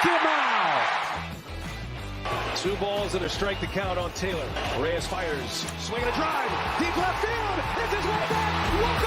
Two balls and a strike to count on Taylor. Reyes fires, swinging a drive, deep left field. This is way back. Walk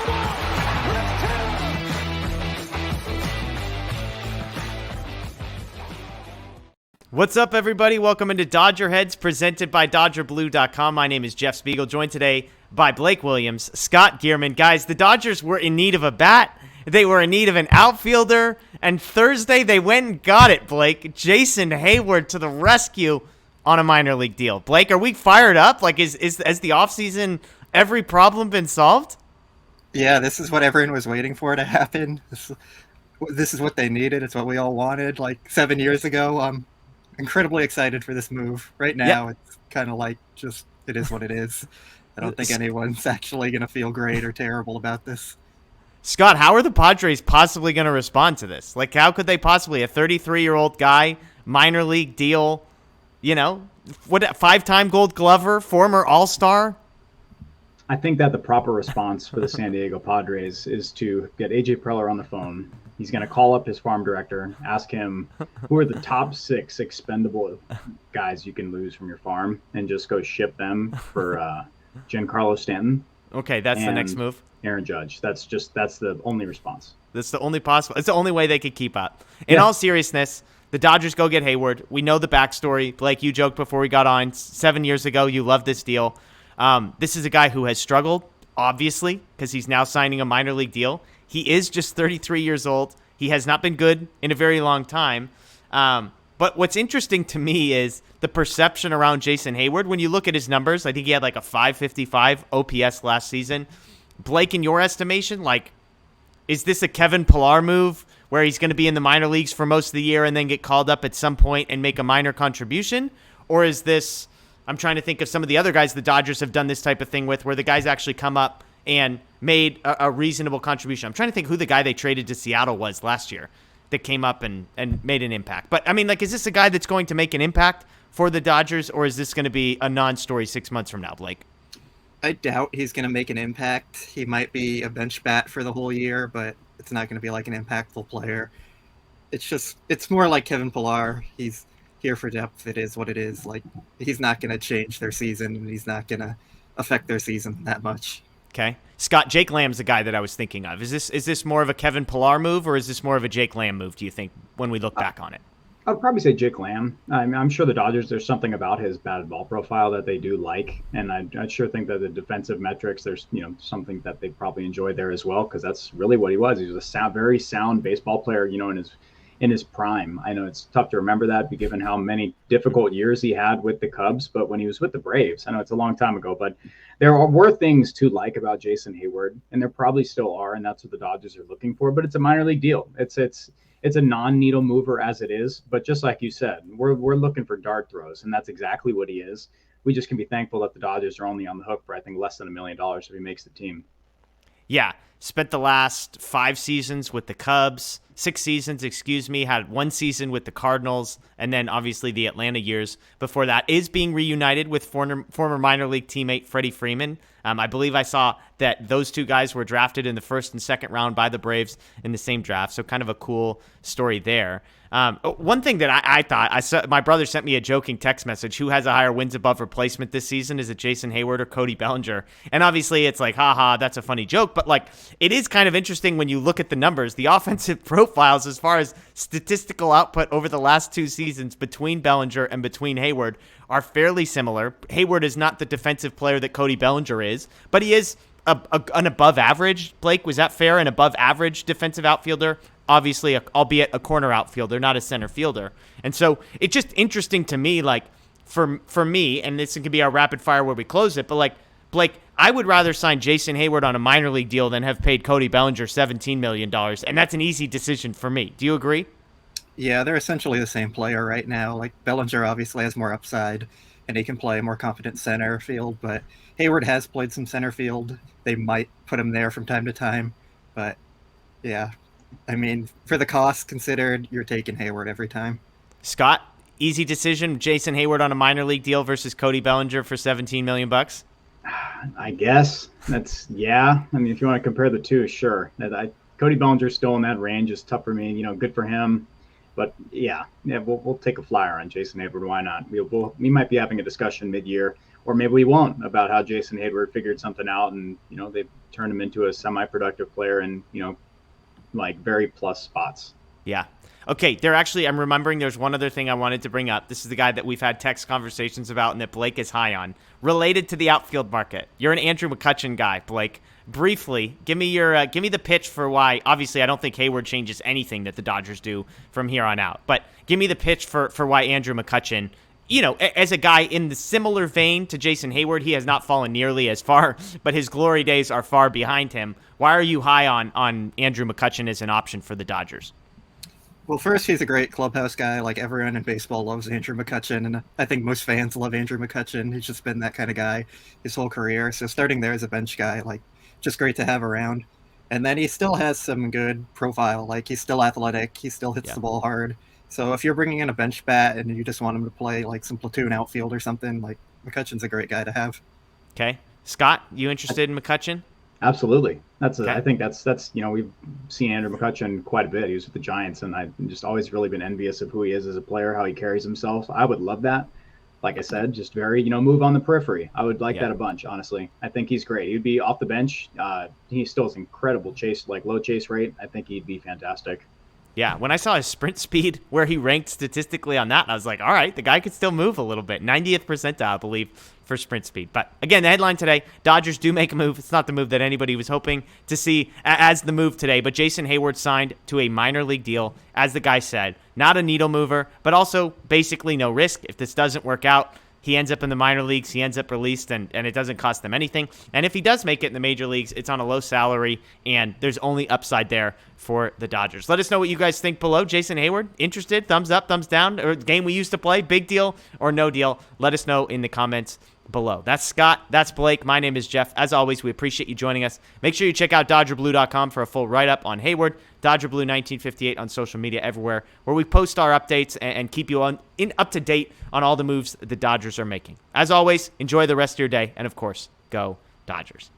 What's up, everybody? Welcome into DodgerHeads, presented by DodgerBlue.com. My name is Jeff Spiegel, joined today by Blake Williams, Scott Geirman. Guys, the Dodgers were in need of a bat. They were in need of an outfielder. And Thursday, they went and got it, Blake. Jason Heyward to the rescue on a minor league deal. Blake, are we fired up? Like, has the offseason, every problem been solved? Yeah, this is what everyone was waiting for to happen. This is what they needed. It's what we all wanted like 7 years ago. I'm incredibly excited for this move. Right now, It's kind of like just, it is what it is. I don't think anyone's actually going to feel great or terrible about this. Scott, how are the Padres possibly going to respond to this? Like, how could they possibly, a 33-year-old guy, minor league deal, you know, what, 5-time Gold Glover, former All-Star? I think that the proper response for the San Diego Padres is to get AJ Preller on the phone. He's going to call up his farm director, ask him who are the top 6 expendable guys you can lose from your farm, and just go ship them for Giancarlo Stanton. Okay, that's the next move. Aaron Judge. That's the only response. That's the only possible. It's the only way they could keep up. In all seriousness, the Dodgers go get Heyward. We know the backstory. Blake, you joked before we got on 7 years ago. You loved this deal. This is a guy who has struggled, obviously, because he's now signing a minor league deal. He is just 33 years old. He has not been good in a very long time. But what's interesting to me is the perception around Jason Heyward. When you look at his numbers, I think he had like a 555 OPS last season. Blake, in your estimation, like, is this a Kevin Pillar move where he's going to be in the minor leagues for most of the year and then get called up at some point and make a minor contribution? Or is this, I'm trying to think of some of the other guys the Dodgers have done this type of thing with, where the guys actually come up and made a reasonable contribution. I'm trying to think who the guy they traded to Seattle was last year that came up and made an impact. But, I mean, like, is this a guy that's going to make an impact for the Dodgers, or is this going to be a non-story 6 months from now, Blake? I doubt he's going to make an impact. He might be a bench bat for the whole year, but it's not going to be like an impactful player. It's more like Kevin Pillar. He's here for depth. It is what it is. Like, he's not going to change their season, and he's not going to affect their season that much. Okay. Scott, Jake Lamb's the guy that I was thinking of. Is this more of a Kevin Pillar move, or is this more of a Jake Lamb move, do you think, when we look back on it? I'd probably say Jake Lamb. I'm sure the Dodgers, there's something about his batted ball profile that they do like, and I sure think that the defensive metrics, there's something that they probably enjoy there as well, because that's really what he was. He was a very sound baseball player, in his prime. I know it's tough to remember that, given how many difficult years he had with the Cubs, but when he was with the Braves, I know it's a long time ago, but there were things to like about Jason Heyward, and there probably still are, and that's what the Dodgers are looking for. But it's a minor league deal. It's a non-needle mover as it is, but just like you said, we're looking for dart throws, and that's exactly what he is. We just can be thankful that the Dodgers are only on the hook for, I think, less than $1 million if he makes the team. Yeah, spent the last 5 seasons with the Cubs, 6 seasons, had 1 season with the Cardinals, and then obviously the Atlanta years before that. Is being reunited with former minor league teammate Freddie Freeman. I believe I saw that those 2 guys were drafted in the 1st and 2nd round by the Braves in the same draft, so kind of a cool story there. One thing that I thought, I saw, my brother sent me a joking text message, who has a higher wins above replacement this season? Is it Jason Heyward or Cody Bellinger? And obviously it's like, haha, that's a funny joke, but like, it is kind of interesting when you look at the numbers, the offensive profiles as far as statistical output over the last 2 seasons between Bellinger and between Heyward are fairly similar. Heyward is not the defensive player that Cody Bellinger is, but he is an above average, Blake, was that fair? An above average defensive outfielder, obviously, albeit a corner outfielder, not a center fielder. And so it's just interesting to me, like, for me, and this can be our rapid fire where we close it, but like, Blake, I would rather sign Jason Heyward on a minor league deal than have paid Cody Bellinger $17 million, and that's an easy decision for me. Do you agree? Yeah, they're essentially the same player right now. Like, Bellinger obviously has more upside, and he can play a more competent center field, but Heyward has played some center field. They might put him there from time to time, but yeah, I mean, for the cost considered, you're taking Heyward every time. Scott, easy decision, Jason Heyward on a minor league deal versus Cody Bellinger for $17 million? I guess that's, yeah. I mean, if you want to compare the two, sure. Cody Bellinger's still in that range is tough for me, good for him. But yeah, we'll take a flyer on Jason Heyward. Why not? We might be having a discussion mid-year, or maybe we won't, about how Jason Heyward figured something out, and they've turned him into a semi-productive player in like very plus spots. Yeah. Okay, I'm remembering there's one other thing I wanted to bring up. This is the guy that we've had text conversations about and that Blake is high on, related to the outfield market. You're an Andrew McCutchen guy, Blake. Briefly, give me the pitch for why. Obviously, I don't think Heyward changes anything that the Dodgers do from here on out. But give me the pitch for why Andrew McCutchen, as a guy in the similar vein to Jason Heyward, he has not fallen nearly as far, but his glory days are far behind him. Why are you high on Andrew McCutchen as an option for the Dodgers? Well, first, he's a great clubhouse guy. Like, everyone in baseball loves Andrew McCutchen, and I think most fans love Andrew McCutchen. He's just been that kind of guy his whole career. So starting there as a bench guy, like, just great to have around. And then he still has some good profile. Like, he's still athletic. He still hits the ball hard. So if you're bringing in a bench bat and you just want him to play, like, some platoon outfield or something, like, McCutchen's a great guy to have. Okay. Scott, you interested in McCutchen? Absolutely. I think that's we've seen Andrew McCutchen quite a bit. He was with the Giants, and I've just always really been envious of who he is as a player, how he carries himself. I would love that. Like I said, just very, move on the periphery. I would like that a bunch, honestly. I think he's great. He'd be off the bench. He still has incredible chase, like low chase rate. I think he'd be fantastic. Yeah, when I saw his sprint speed, where he ranked statistically on that, I was like, all right, the guy could still move a little bit. 90th percentile, I believe, for sprint speed. But again, the headline today, Dodgers do make a move. It's not the move that anybody was hoping to see as the move today, but Jason Heyward signed to a minor league deal, as the guy said. Not a needle mover, but also basically no risk. If this doesn't work out, he ends up in the minor leagues, he ends up released, and it doesn't cost them anything. And if he does make it in the major leagues, it's on a low salary, and there's only upside there for the Dodgers. Let us know what you guys think below. Jason Heyward, interested? Thumbs up, thumbs down? Or game we used to play, big deal or no deal? Let us know in the comments below. That's Scott. That's Blake. My name is Jeff. As always, we appreciate you joining us. Make sure you check out DodgerBlue.com for a full write-up on Heyward. DodgerBlue1958 on social media everywhere, where we post our updates and keep you up to date on all the moves the Dodgers are making. As always, enjoy the rest of your day, and of course, go Dodgers.